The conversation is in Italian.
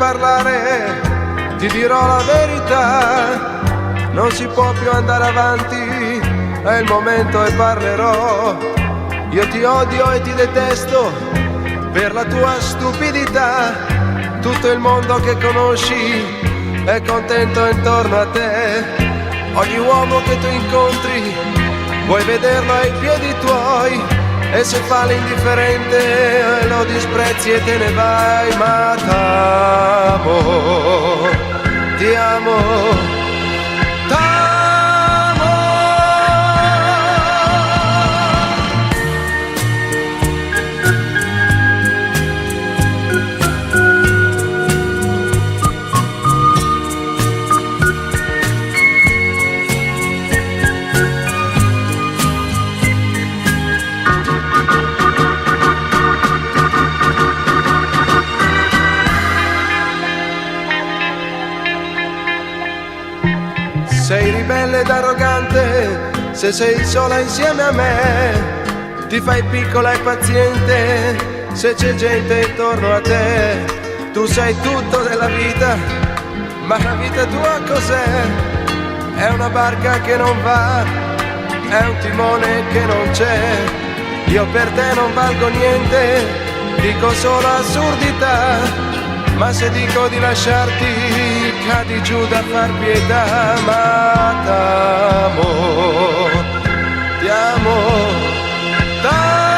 parlare, ti dirò la verità. Non si può più andare avanti, è il momento e parlerò. Io ti odio e ti detesto per la tua stupidità. Tutto il mondo che conosci è contento intorno a te. Ogni uomo che tu incontri vuoi vederlo ai piedi tuoi, e se fa l'indifferente lo disprezzi e te ne vai. Ma t'amo, ti amo. Sei ribelle ed arrogante se sei sola insieme a me. Ti fai piccola e paziente se c'è gente intorno a te. Tu sai tutto della vita, ma la vita tua cos'è? È una barca che non va, è un timone che non c'è. Io per te non valgo niente, dico solo assurdità. Ma se dico di lasciarti, cadi giù da far pietà. Ma t'amo, ti amo, t'amo.